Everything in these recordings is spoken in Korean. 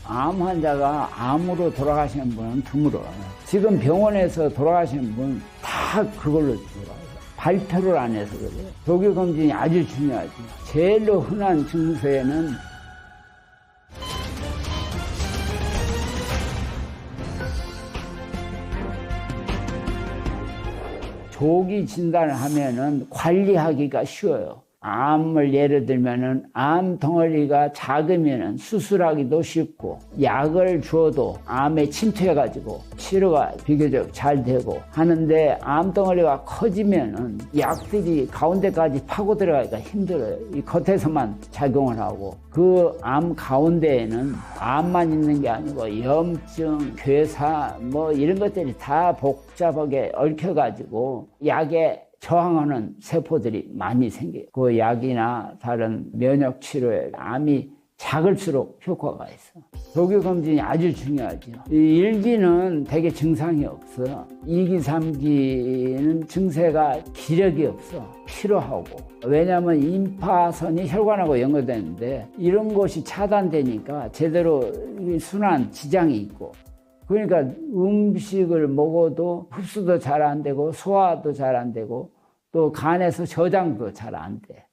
암 환자가 암으로 돌아가시는 분은 드물어. 지금 병원에서 돌아가시는 분 다 그걸로 돌아가요. 발표를 안 해서 그래요. 조기 검진이 아주 중요하지. 제일 흔한 증세는 조기 진단을 하면은 관리하기가 쉬워요. 암을 예를 들면은 암 덩어리가 작으면은 수술하기도 쉽고, 약을 줘도 암에 침투해가지고 치료가 비교적 잘 되고 하는데, 암 덩어리가 커지면은 약들이 가운데까지 파고 들어가기가 힘들어요. 이 겉에서만 작용을 하고, 그 암 가운데에는 암만 있는 게 아니고 염증, 괴사 뭐 이런 것들이 다 복잡하게 얽혀가지고 약에 저항하는 세포들이 많이 생겨요. 그 약이나 다른 면역 치료에 암이 작을수록 효과가 있어. 조기 검진이 아주 중요하죠. 이 1기는 되게 증상이 없어. 2기, 3기는 증세가 기력이 없어. 피로하고. 왜냐하면 임파선이 혈관하고 연결되는데 이런 것이 차단되니까 제대로 순환 지장이 있고, 그러니까 음식을 먹어도 흡수도 잘 안 되고 소화도 잘 안 되고 또 간에서 저장도 잘 안 돼.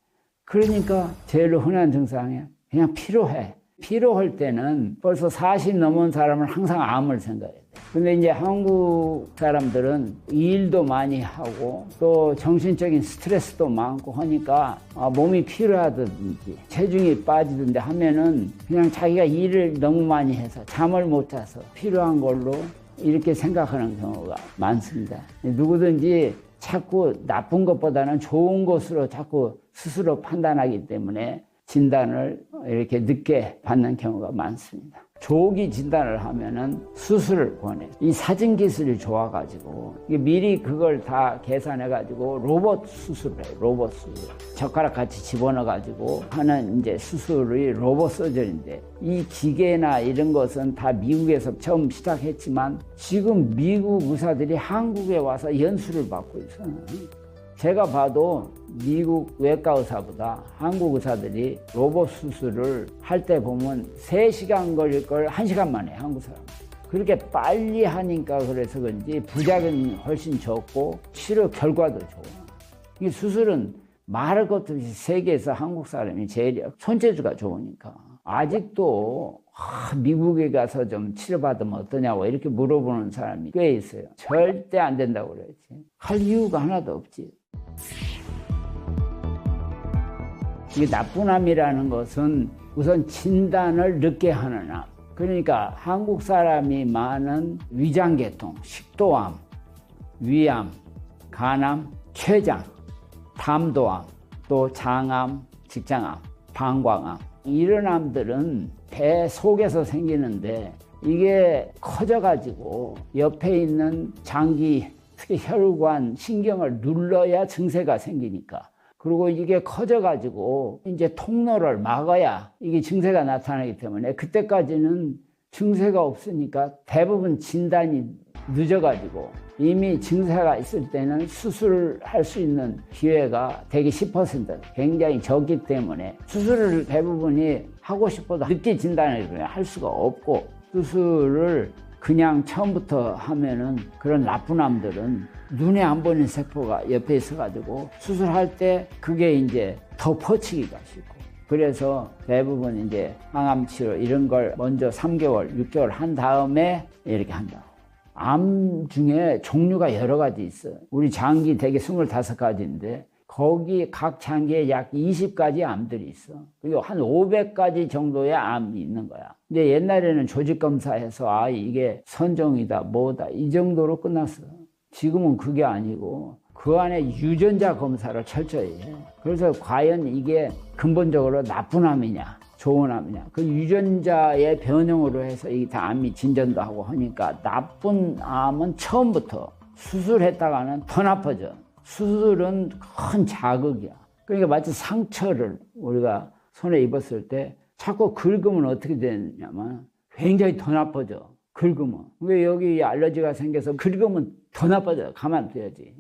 그러니까 제일 흔한 증상이 그냥 피로해. 피로할 때는 벌써 40 넘은 사람은 항상 암을 생각해야 돼. 근데 이제 한국 사람들은 일도 많이 하고 또 정신적인 스트레스도 많고 하니까 몸이 피로하든지 체중이 빠지든지 하면은 그냥 자기가 일을 너무 많이 해서 잠을 못 자서 필요한 걸로 이렇게 생각하는 경우가 많습니다. 누구든지 자꾸 나쁜 것보다는 좋은 것으로 자꾸 스스로 판단하기 때문에 진단을 이렇게 늦게 받는 경우가 많습니다. 조기 진단을 하면은 수술을 권해. 이 사진 기술이 좋아가지고 미리 그걸 다 계산해가지고 로봇 수술을 해요. 로봇 수술. 젓가락 같이 집어넣어가지고 하는 이제 수술이 로봇 서저리인데, 이 기계나 이런 것은 다 미국에서 처음 시작했지만 지금 미국 의사들이 한국에 와서 연수를 받고 있어요. 제가 봐도 미국 외과 의사보다 한국 의사들이 로봇 수술을 할 때 보면 3시간 걸릴 걸 1시간 만에 한국 사람. 그렇게 빨리 하니까 그래서 그런지 부작용이 훨씬 적고 치료 결과도 좋아. 이 수술은 말할 것도 없이 세계에서 한국 사람이 제일 손재주가 좋으니까. 아직도 미국에 가서 좀 치료받으면 어떠냐고 이렇게 물어보는 사람이 꽤 있어요. 절대 안 된다고 그러지. 할 이유가 하나도 없지. 이 나쁜 암이라는 것은 우선 진단을 늦게 하는 암. 그러니까 한국 사람이 많은 위장계통, 식도암, 위암, 간암, 췌장, 담도암, 또 장암, 직장암, 방광암, 이런 암들은 배 속에서 생기는데 이게 커져가지고 옆에 있는 장기, 특히 혈관, 신경을 눌러야 증세가 생기니까. 그리고 이게 커져가지고 이제 통로를 막아야 이게 증세가 나타나기 때문에 그때까지는 증세가 없으니까 대부분 진단이 늦어가지고 이미 증세가 있을 때는 수술할 수 있는 기회가 대개 10% 굉장히 적기 때문에 수술을 대부분이 하고 싶어도 늦게 진단을 할 수가 없고, 수술을 그냥 처음부터 하면은 그런 나쁜 암들은 눈에 안 보이는 세포가 옆에 있어가지고 수술할 때 그게 이제 더 퍼지기가 쉽고, 그래서 대부분 이제 항암 치료 이런 걸 먼저 3개월, 6개월 한 다음에 이렇게 한다고. 암 중에 종류가 여러 가지 있어요. 우리 장기 대개 25가지인데 거기 각 장기에 약 20가지 암들이 있어. 그리고 한 500가지 정도의 암이 있는 거야. 근데 옛날에는 조직검사해서 이게 선종이다 뭐다 이 정도로 끝났어. 지금은 그게 아니고 그 안에 유전자 검사를 철저히 해. 그래서 과연 이게 근본적으로 나쁜 암이냐 좋은 암이냐, 그 유전자의 변형으로 해서 이게 다 암이 진전도 하고 하니까 나쁜 암은 처음부터 수술했다가는 더 나빠져. 수술은 큰 자극이야. 그러니까 마치 상처를 우리가 손에 입었을 때 자꾸 긁으면 어떻게 되냐면 굉장히 더 나빠져. 긁으면. 왜 여기 알러지가 생겨서 긁으면 더 나빠져. 가만둬야지.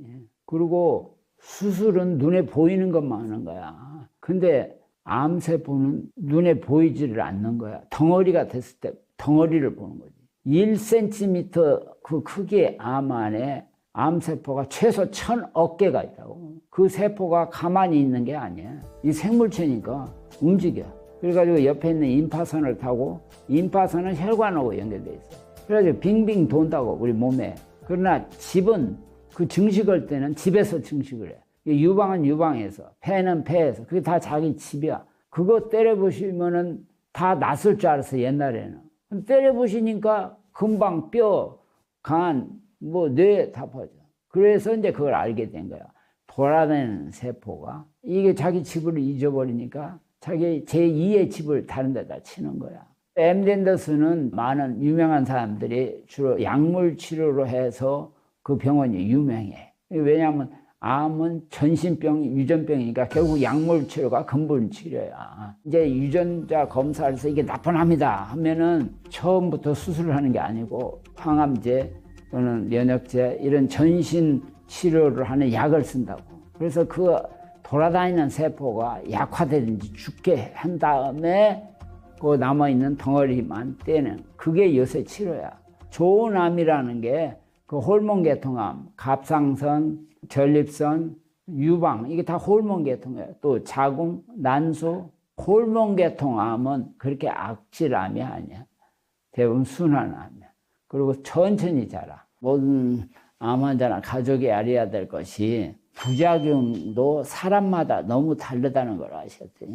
그리고 수술은 눈에 보이는 것만 하는 거야. 근데 암세포는 눈에 보이지를 않는 거야. 덩어리가 됐을 때 덩어리를 보는 거지. 1cm 그 크기의 암 안에 암세포가 최소 1000억 개가 있다고. 그 세포가 가만히 있는 게 아니야. 이 생물체니까 움직여. 그래가지고 옆에 있는 임파선을 타고, 임파선은 혈관하고 연결돼 있어. 그래가지고 빙빙 돈다고, 우리 몸에. 그러나 집은 그 증식할 때는 집에서 증식을 해. 유방은 유방에서, 폐는 폐에서. 그게 다 자기 집이야. 그거 때려보시면은 다 낫을 줄 알았어, 옛날에는. 때려보시니까 금방 뼈, 간, 뇌 다 퍼져. 그래서 이제 그걸 알게 된 거야. 돌아다니는 세포가 이게 자기 집을 잊어버리니까 자기 제2의 집을 다른 데다 치는 거야. 엠.랜더스는 많은 유명한 사람들이 주로 약물 치료로 해서 그 병원이 유명해. 왜냐하면 암은 전신병, 유전병이니까 결국 약물 치료가 근본 치료야. 이제 유전자 검사를 해서 이게 나쁜합니다 하면은 처음부터 수술을 하는 게 아니고 항암제 또는 면역제 이런 전신 치료를 하는 약을 쓴다고. 그래서 그 돌아다니는 세포가 약화되든지 죽게 한 다음에 그 남아있는 덩어리만 떼는 그게 요새 치료야. 좋은 암이라는 게 그 호르몬 계통암, 갑상선, 전립선, 유방 이게 다 호르몬 계통이에요. 또 자궁, 난소, 호르몬 계통암은 그렇게 악질암이 아니야. 대부분 순환암이야. 그리고 천천히 자라. 모든 암 환자나 가족이 알아야 될 것이 부작용도 사람마다 너무 다르다는 걸 아셔야 돼.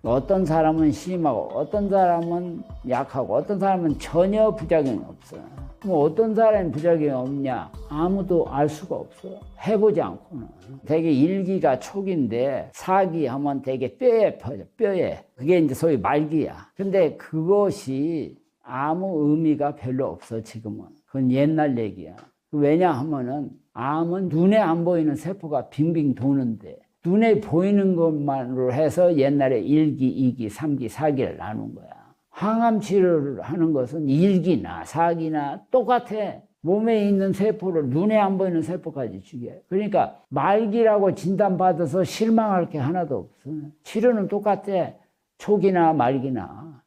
어떤 사람은 심하고 어떤 사람은 약하고 어떤 사람은 전혀 부작용이 없어. 그럼 어떤 사람은 부작용이 없냐? 아무도 알 수가 없어. 해보지 않고는. 되게 1기가 초기인데 4기 하면 되게 뼈에 퍼져. 뼈에. 그게 이제 소위 말기야. 근데 그것이 아무 의미가 별로 없어 지금은. 그건 옛날 얘기야. 왜냐하면은 암은 눈에 안 보이는 세포가 빙빙 도는데 눈에 보이는 것만으로 해서 옛날에 1기, 2기, 3기, 4기를 나눈 거야. 항암 치료를 하는 것은 1기나 4기나 똑같아. 몸에 있는 세포를 눈에 안 보이는 세포까지 죽여. 그러니까 말기라고 진단받아서 실망할 게 하나도 없어. 치료는 똑같아. 초기나 말기나.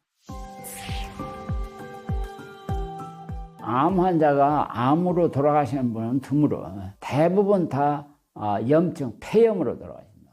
암 환자가 암으로 돌아가시는 분은 드물어. 대부분 다 염증, 폐염으로 돌아가신다.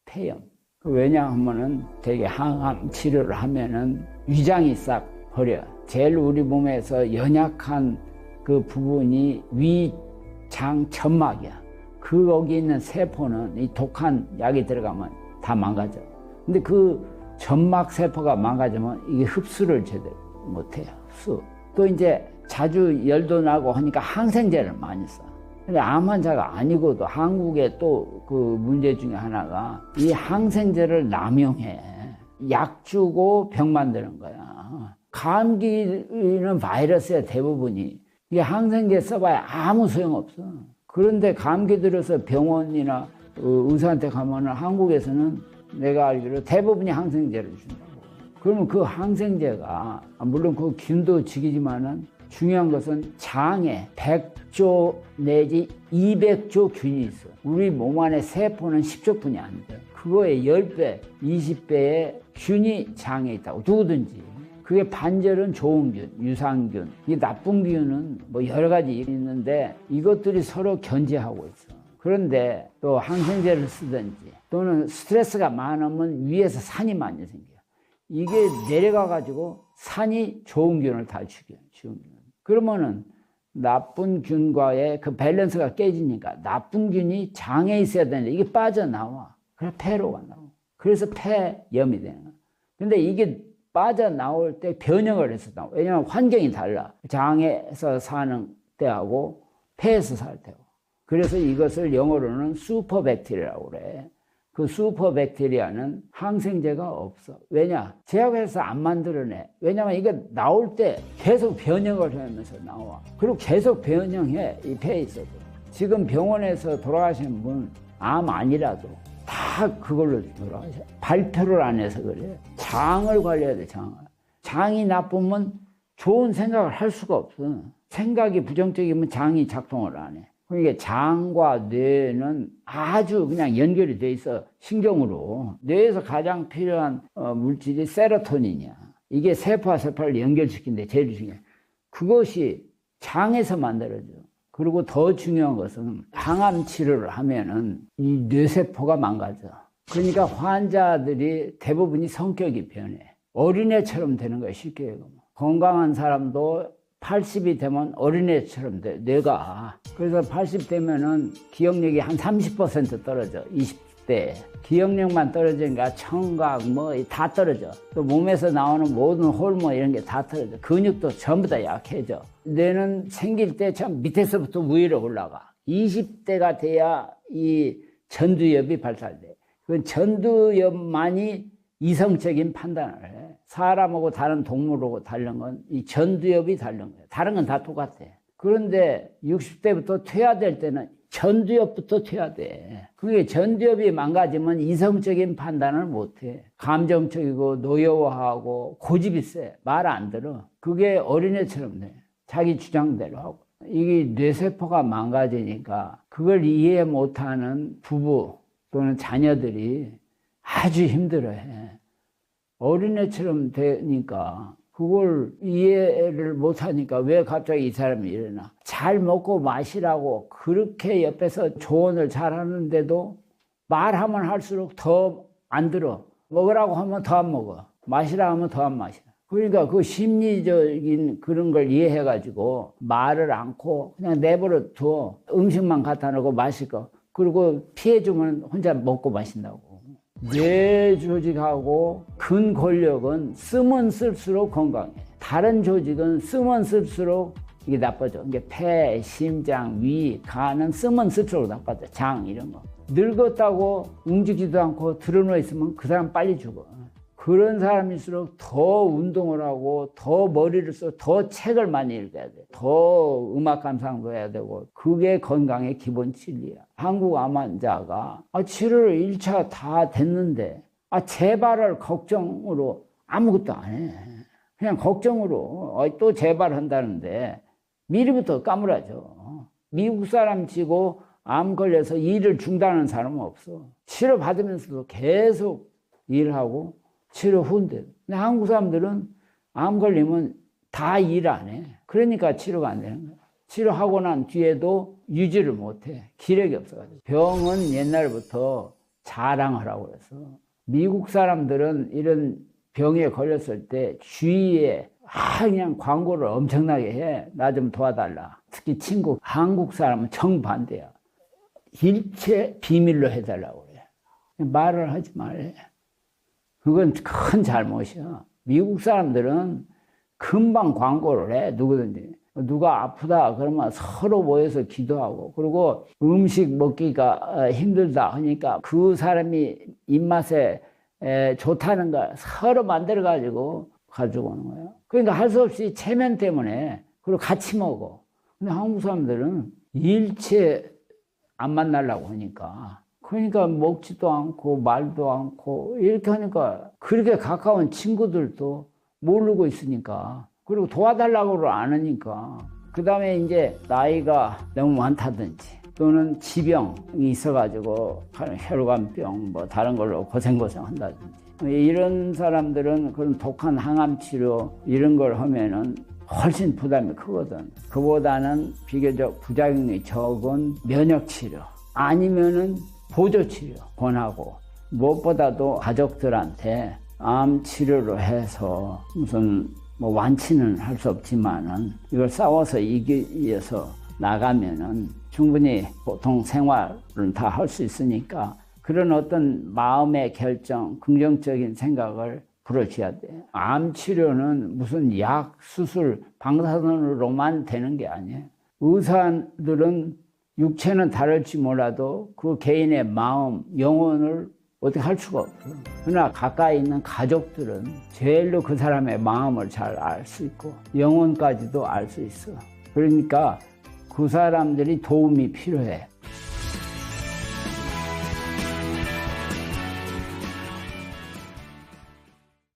폐염. 왜냐하면은 되게 항암 치료를 하면은 위장이 싹 버려. 제일 우리 몸에서 연약한 그 부분이 위장 점막이야. 거기 있는 세포는 이 독한 약이 들어가면 다 망가져. 근데 그 점막 세포가 망가지면 이게 흡수를 제대로 못해요. 흡수. 또 이제 자주 열도 나고 하니까 항생제를 많이 써. 근데 암 환자가 아니고도 한국에 또 그 문제 중에 하나가 이 항생제를 남용해. 약 주고 병 만드는 거야. 감기는 바이러스야 대부분이. 이게 항생제 써봐야 아무 소용없어. 그런데 감기 들어서 병원이나 의사한테 가면은 한국에서는 내가 알기로 대부분이 항생제를 준다고. 그러면 그 항생제가 물론 그 균도 죽이지만은 중요한 것은 장에 100조 내지 200조 균이 있어. 우리 몸 안에 세포는 10조뿐이 안 돼. 그거의 10배, 20배의 균이 장에 있다고. 누구든지. 그게 반절은 좋은 균, 유산균. 이 나쁜 균은 뭐 여러 가지 있는데 이것들이 서로 견제하고 있어. 그런데 또 항생제를 쓰든지 또는 스트레스가 많으면 위에서 산이 많이 생겨. 이게 내려가가지고 산이 좋은 균을 다 죽여. 그러면은 나쁜 균과의 그 밸런스가 깨지니까 나쁜 균이 장에 있어야 되는데 이게 빠져나와. 그래서 폐로가 나와. 그래서 폐염이 되는 거야. 근데 이게 빠져나올 때 변형을 해서 나와. 왜냐하면 환경이 달라. 장에서 사는 때하고 폐에서 살 때하고. 그래서 이것을 영어로는 슈퍼백테리아라고 그래. 그 슈퍼백테리아는 항생제가 없어. 왜냐? 제약회사에서 안 만들어내. 왜냐면 이게 나올 때 계속 변형을 하면서 나와. 그리고 계속 변형해. 이 폐에 있어도. 지금 병원에서 돌아가시는 분 암 아니라도 다 그걸로 돌아가셔. 발표를 안 해서 그래. 장을 관리해야 돼, 장을. 장이 나쁘면 좋은 생각을 할 수가 없어. 생각이 부정적이면 장이 작동을 안 해. 그러니까 장과 뇌는 아주 그냥 연결이 돼 있어. 신경으로. 뇌에서 가장 필요한 물질이 세로토닌이야. 이게 세포와 세포를 연결시키는데 제일 중요해. 그것이 장에서 만들어져. 그리고 더 중요한 것은 항암 치료를 하면은 이 뇌세포가 망가져. 그러니까 환자들이 대부분이 성격이 변해. 어린애처럼 되는 거야, 쉽게 얘기하면. 건강한 사람도 80이 되면 어린애처럼 돼, 뇌가. 그래서 80 되면은 기억력이 한 30% 떨어져, 20대. 기억력만 떨어지니까 청각, 뭐, 다 떨어져. 또 몸에서 나오는 모든 호르몬 이런 게 다 떨어져. 근육도 전부 다 약해져. 뇌는 생길 때 참 밑에서부터 위로 올라가. 20대가 돼야 이 전두엽이 발달돼. 그 전두엽만이 이성적인 판단을 해. 사람하고 다른 동물하고 다른 건 이 전두엽이 다른 거예요. 다른 건 다 똑같아. 그런데 60대부터 퇴화될 때는 전두엽부터 퇴화돼. 그게 전두엽이 망가지면 이성적인 판단을 못해. 감정적이고 노여워하고 고집이 세. 말 안 들어. 그게 어린애처럼 돼. 자기 주장대로 하고. 이게 뇌세포가 망가지니까 그걸 이해 못하는 부부 또는 자녀들이 아주 힘들어해. 어린애처럼 되니까 그걸 이해를 못하니까 왜 갑자기 이 사람이 이러나. 잘 먹고 마시라고 그렇게 옆에서 조언을 잘하는데도 말하면 할수록 더 안 들어. 먹으라고 하면 더 안 먹어. 마시라 하면 더 안 마셔. 그러니까 그 심리적인 그런 걸 이해해가지고 말을 않고 그냥 내버려 둬. 음식만 갖다 놓고 마실 거. 그리고 피해주면 혼자 먹고 마신다고. 뇌 조직하고 근 권력은 쓰면 쓸수록 건강해. 다른 조직은 쓰면 쓸수록 이게 나빠져. 이게 폐, 심장, 위, 간은 쓰면 쓸수록 나빠져. 장 이런 거. 늙었다고 움직이지도 않고 드러누워 있으면 그 사람 빨리 죽어. 그런 사람일수록 더 운동을 하고 더 머리를 써, 더 책을 많이 읽어야 돼. 더 음악 감상도 해야 되고. 그게 건강의 기본 진리야. 한국 암 환자가 치료를 1차 다 됐는데 재발을 걱정으로 아무것도 안 해. 그냥 걱정으로 또 재발한다는데 미리부터 까무라져. 미국 사람 치고 암 걸려서 일을 중단하는 사람은 없어. 치료 받으면서도 계속 일하고 치료 후인데. 근데 한국 사람들은 암 걸리면 다 일 안 해. 그러니까 치료가 안 되는 거야. 치료하고 난 뒤에도 유지를 못 해. 기력이 없어가지고. 병은 옛날부터 자랑하라고 그래서. 미국 사람들은 이런 병에 걸렸을 때 주위에 그냥 광고를 엄청나게 해. 나 좀 도와달라. 특히 친구. 한국 사람은 정반대야. 일체 비밀로 해달라고 그래. 말을 하지 말래. 그건 큰 잘못이야. 미국 사람들은 금방 광고를 해, 누구든지. 누가 아프다 그러면 서로 모여서 기도하고, 그리고 음식 먹기가 힘들다 하니까 그 사람이 입맛에 좋다는 걸 서로 만들어가지고 가지고 오는 거예요. 그러니까 할 수 없이 체면 때문에, 그리고 같이 먹어. 근데 한국 사람들은 일체 안 만나려고 하니까. 그러니까 먹지도 않고 말도 않고 이렇게 하니까 그렇게 가까운 친구들도 모르고 있으니까, 그리고 도와달라고를 안 하니까, 그 다음에 이제 나이가 너무 많다든지 또는 지병이 있어가지고 혈관병 뭐 다른 걸로 고생고생 한다든지 이런 사람들은 그런 독한 항암 치료 이런 걸 하면은 훨씬 부담이 크거든. 그보다는 비교적 부작용이 적은 면역 치료 아니면은 보조 치료 권하고, 무엇보다도 가족들한테 암 치료를 해서 무슨 뭐 완치는 할 수 없지만은 이걸 싸워서 이기기 위해서 나가면은 충분히 보통 생활은 다 할 수 있으니까 그런 어떤 마음의 결정, 긍정적인 생각을 불어줘야 돼. 암 치료는 무슨 약, 수술, 방사선으로만 되는 게 아니에요. 의사들은 육체는 다를지 몰라도 그 개인의 마음, 영혼을 어떻게 할 수가 없어요. 그러나 가까이 있는 가족들은 제일로 그 사람의 마음을 잘 알 수 있고 영혼까지도 알 수 있어. 그러니까 그 사람들이 도움이 필요해.